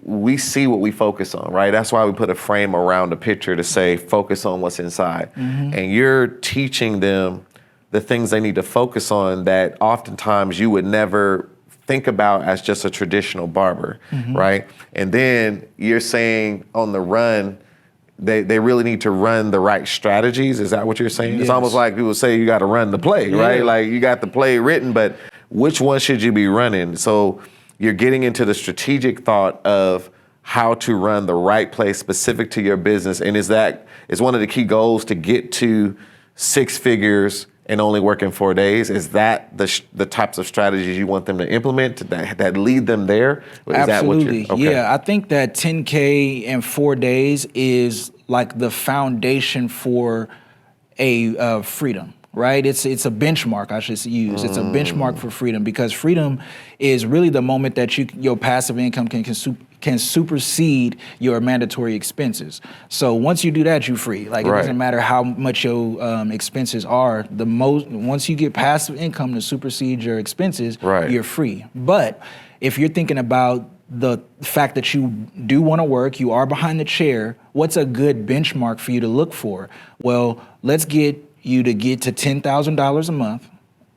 we see what we focus on, right? That's why we put a frame around a picture to say, focus on what's inside. And you're teaching them the things they need to focus on that oftentimes you would never think about as just a traditional barber, right? And then you're saying on the run, they really need to run the right strategies. Is that what you're saying? Yes. It's almost like people say you got to run the play, right? Like you got the play written, but which one should you be running? So you're getting into the strategic thought of how to run the right play specific to your business. And is one of the key goals to get to 6 figures and only working 4 days? Is that the types of strategies you want them to implement that lead them there? Absolutely. Yeah, I think that 10K in 4 days is like the foundation for a freedom, right? It's a benchmark I should use. It's a benchmark for freedom, because freedom is really the moment that your passive income can supersede your mandatory expenses. So once you do that, you're free. Like it doesn't matter how much your expenses are. Once you get passive income to supersede your expenses, you're free. But if you're thinking about the fact that you do want to work, you are behind the chair, what's a good benchmark for you to look for? Well, let's get you to get to $10,000 a month,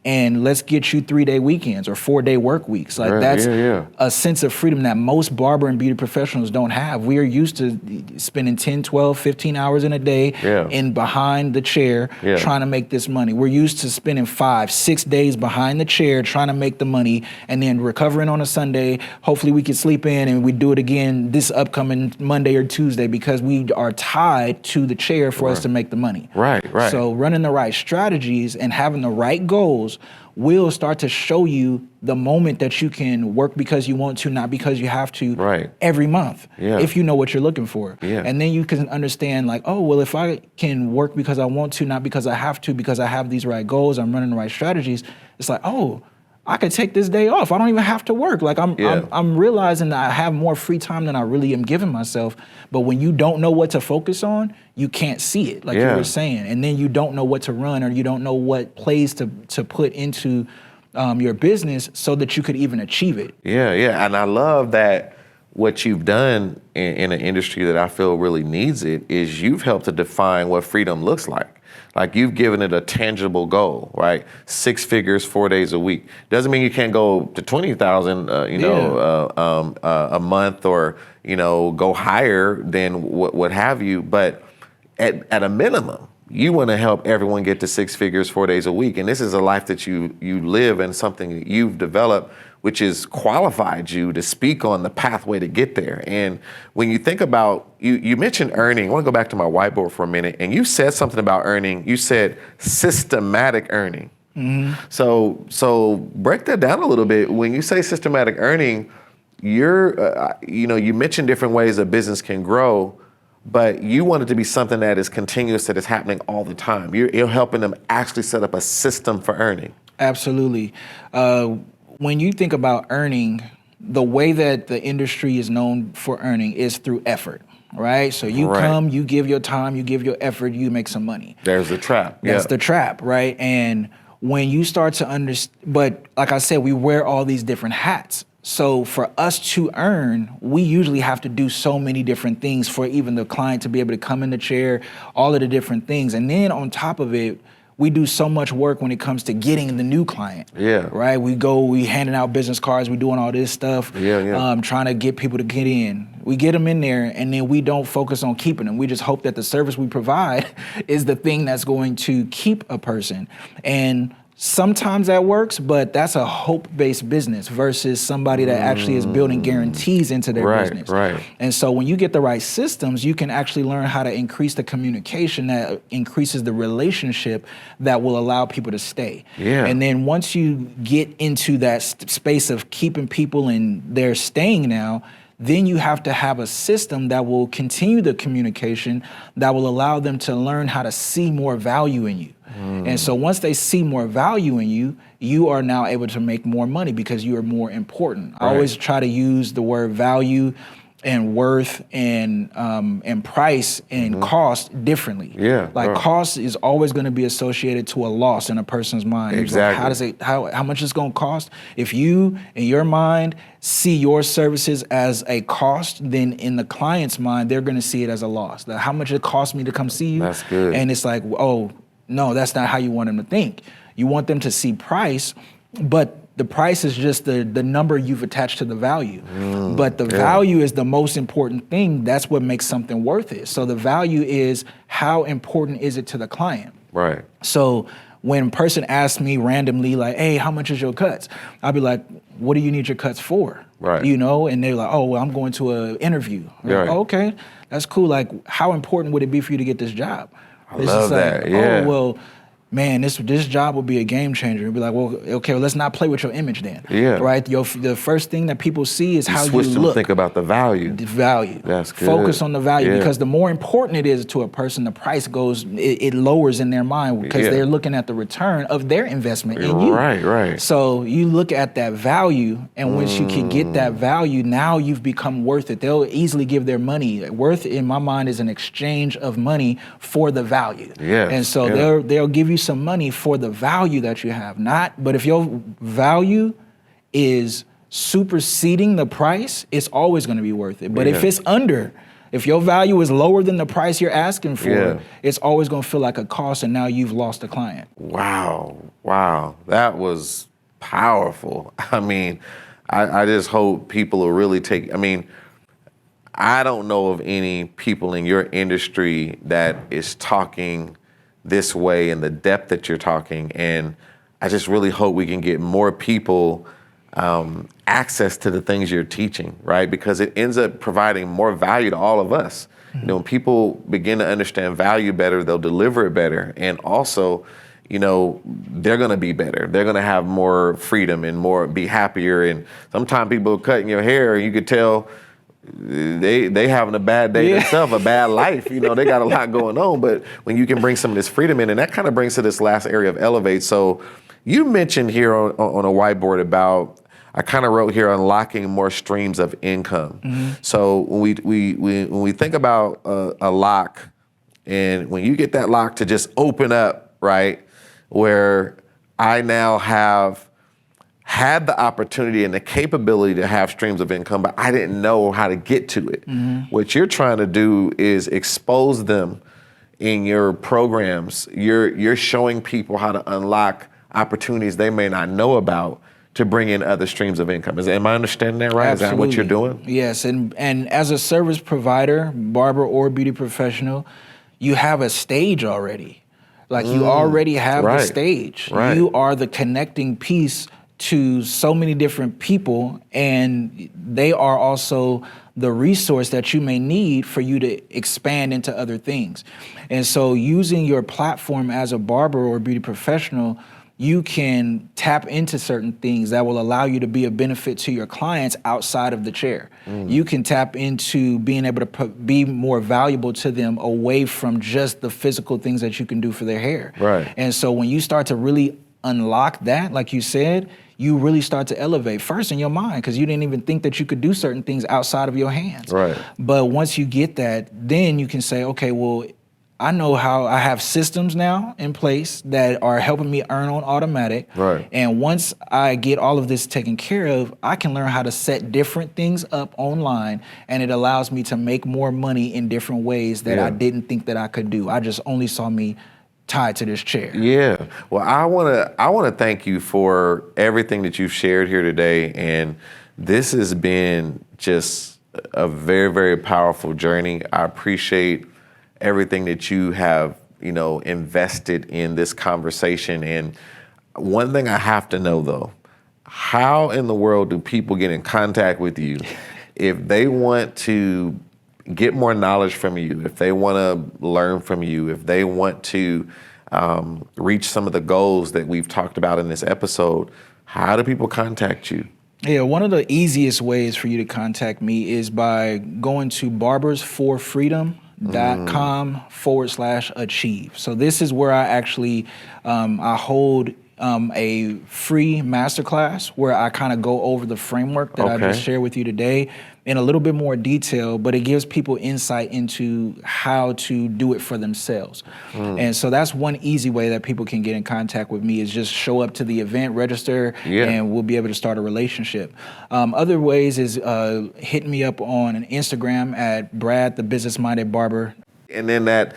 and let's get you 3-day weekends or 4-day work weeks. Like that's a sense of freedom that most barber and beauty professionals don't have. We are used to spending 10, 12, 15 hours in a day in behind the chair trying to make this money. We're used to spending 5, 6 days behind the chair trying to make the money and then recovering on a Sunday. Hopefully we can sleep in and we do it again this upcoming Monday or Tuesday, because we are tied to the chair for us to make the money. Right. So running the right strategies and having the right goals will start to show you the moment that you can work because you want to, not because you have to, every month, if you know what you're looking for. And then you can understand like, oh, well, if I can work because I want to, not because I have to, because I have these right goals, I'm running the right strategies, it's like, oh, I could take this day off. I don't even have to work. Like I'm realizing that I have more free time than I really am giving myself. But when you don't know what to focus on, you can't see it, like you were saying. And then you don't know what to run, or you don't know what plays to put into your business so that you could even achieve it. Yeah. And I love that what you've done in an industry that I feel really needs it is you've helped to define what freedom looks like. Like you've given it a tangible goal, right? 6 figures, 4 days a week. Doesn't mean you can't go to 20,000, a month, or go higher than what have you. But at a minimum, you want to help everyone get to 6 figures, 4 days a week. And this is a life that you live, and something that you've developed, which has qualified you to speak on the pathway to get there. And when you think about, you mentioned earning. I want to go back to my whiteboard for a minute. And you said something about earning. You said systematic earning. So break that down a little bit. When you say systematic earning, you mentioned different ways a business can grow, but you want it to be something that is continuous, that is happening all the time. You're helping them actually set up a system for earning. Absolutely. When you think about earning, the way that the industry is known for earning is through effort, right? So you come, you give your time, you give your effort, you make some money. There's the trap. That's the trap, right? And when you start to understand, but like I said, we wear all these different hats. So for us to earn, we usually have to do so many different things for even the client to be able to come in the chair, all of the different things. And then on top of it, we do so much work when it comes to getting the new client. Yeah. Right? We handing out business cards, we doing all this stuff, trying to get people to get in. We get them in there, and then we don't focus on keeping them. We just hope that the service we provide is the thing that's going to keep a person. And sometimes that works, but that's a hope-based business versus somebody that actually is building guarantees into their business. Right. And so when you get the right systems, you can actually learn how to increase the communication that increases the relationship that will allow people to stay. Yeah. And then once you get into that space of keeping people and they're staying now, then you have to have a system that will continue the communication that will allow them to learn how to see more value in you. And so once they see more value in you, you are now able to make more money because you are more important. I always try to use the word value and worth and price and cost differently. Cost is always going to be associated to a loss in a person's mind. Exactly. Like, how much is it going to cost? If you in your mind see your services as a cost, then in the client's mind they're going to see it as a loss. Like, how much it cost me to come see you? That's good. And it's like, oh no, that's not how you want them to think. You want them to see price, but the price is just the number you've attached to the value. But the value is the most important thing. That's what makes something worth it. So the value is how important is it to the client? Right. So when a person asks me randomly, like, hey, how much is your cuts? I'll be like, what do you need your cuts for? Right. You know, and they're like, oh, well, I'm going to an interview. I'm like, oh, okay, that's cool. Like, how important would it be for you to get this job? I love that. Yeah. Oh, well, man, this job will be a game changer. It'll be like, well, okay, well, let's not play with your image then. Yeah. Right? The first thing that people see is how you switch them look. to think about the value. The value. That's good. Focus on the value because the more important it is to a person, the price goes, it lowers in their mind because they're looking at the return of their investment in you. Right. So you look at that value, and once you can get that value, now you've become worth it. They'll easily give their money. Worth, in my mind, is an exchange of money for the value. Yes. And so they'll give you some money for the value that you have. But if your value is superseding the price, it's always going to be worth it. But if it's if your value is lower than the price you're asking for, it's always going to feel like a cost, and now you've lost a client. Wow. That was powerful. I mean, I just hope people will really I don't know of any people in your industry that is talking this way in the depth that you're talking, and I just really hope we can get more people access to the things you're teaching, right? Because it ends up providing more value to all of us. You know, when people begin to understand value better, they'll deliver it better, and also, you know, they're going to be better. They're going to have more freedom and be happier. And sometimes people are cutting your hair, and you could tell they having a bad day themselves, a bad life. You know, they got a lot going on. But when you can bring some of this freedom in, and that kind of brings to this last area of elevate. So you mentioned here on a whiteboard about, I kind of wrote here, unlocking more streams of income. So when we think about a lock, and when you get that lock to just open up, right, where I now have had the opportunity and the capability to have streams of income, but I didn't know how to get to it. What you're trying to do is expose them in your programs. You're showing people how to unlock opportunities they may not know about to bring in other streams of income. Am I understanding that right? Absolutely. Is that what you're doing? Yes, and as a service provider, barber or beauty professional, you have a stage already. Like you already have the stage. Right. You are the connecting piece to so many different people, and they are also the resource that you may need for you to expand into other things. And so using your platform as a barber or beauty professional, you can tap into certain things that will allow you to be a benefit to your clients outside of the chair. You can tap into being able to be more valuable to them away from just the physical things that you can do for their hair. Right. And so when you start to really unlock that, like you said, you really start to elevate first in your mind, because you didn't even think that you could do certain things outside of your hands. Right. But once you get that, then you can say, okay, well, I know how I have systems now in place that are helping me earn on automatic. Right. And once I get all of this taken care of, I can learn how to set different things up online, and it allows me to make more money in different ways that I didn't think that I could do. I just only saw me tied to this chair. Yeah. Well, I wanna thank you for everything that you've shared here today, and this has been just a very, very powerful journey. I appreciate everything that you have, invested in this conversation. And one thing I have to know though, how in the world do people get in contact with you if they want to get more knowledge from you, if they want to learn from you, if they want to reach some of the goals that we've talked about in this episode? How do people contact you? Yeah, one of the easiest ways for you to contact me is by going to barbersforfreedom.com/achieve. So this is where I actually, I hold a free masterclass where I kind of go over the framework that I just shared with you today in a little bit more detail, but it gives people insight into how to do it for themselves. And so that's one easy way that people can get in contact with me is just show up to the event, register, and we'll be able to start a relationship. Other ways is hitting me up on an Instagram at Brad, the Business Minded Barber. And then that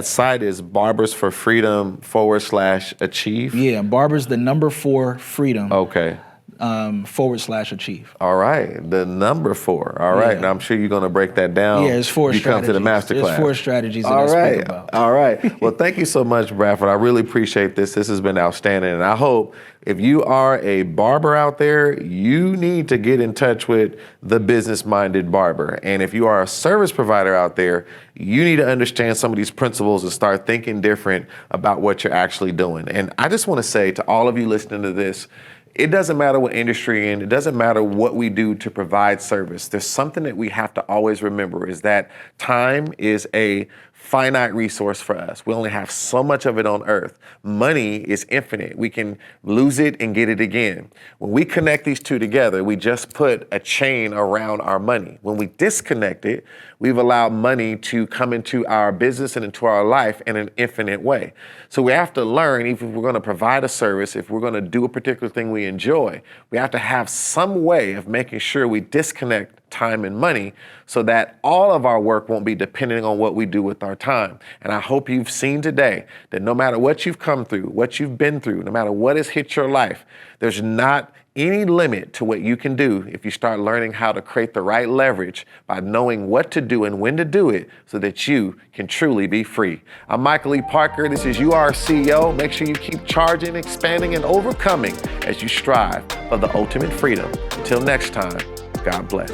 site is barbersforfreedom/achieve. Yeah, barbers, the number 4 freedom. Okay. /achieve. All right, the number 4. All right, and I'm sure you're going to break that down. Yeah, it's 4 you strategies. Come to the masterclass. There's 4 strategies that I speak about. All right. Well, thank you so much, Bradford. I really appreciate this. This has been outstanding, and I hope if you are a barber out there, you need to get in touch with the Business Minded Barber. And if you are a service provider out there, you need to understand some of these principles and start thinking different about what you're actually doing. And I just want to say to all of you listening to this, it doesn't matter what industry you're in, it doesn't matter what we do to provide service. There's something that we have to always remember is that time is a finite resource for us. We only have so much of it on earth. Money is infinite. We can lose it and get it again. When we connect these two together, we just put a chain around our money. When we disconnect it, we've allowed money to come into our business and into our life in an infinite way. So we have to learn, even if we're going to provide a service, if we're going to do a particular thing we enjoy, we have to have some way of making sure we disconnect time and money so that all of our work won't be dependent on what we do with our time. And I hope you've seen today that no matter what you've come through, what you've been through, no matter what has hit your life, there's not any limit to what you can do if you start learning how to create the right leverage by knowing what to do and when to do it so that you can truly be free. I'm Michael E. Parker. This is You Are CEO. Make sure you keep charging, expanding, and overcoming as you strive for the ultimate freedom. Until next time, God bless.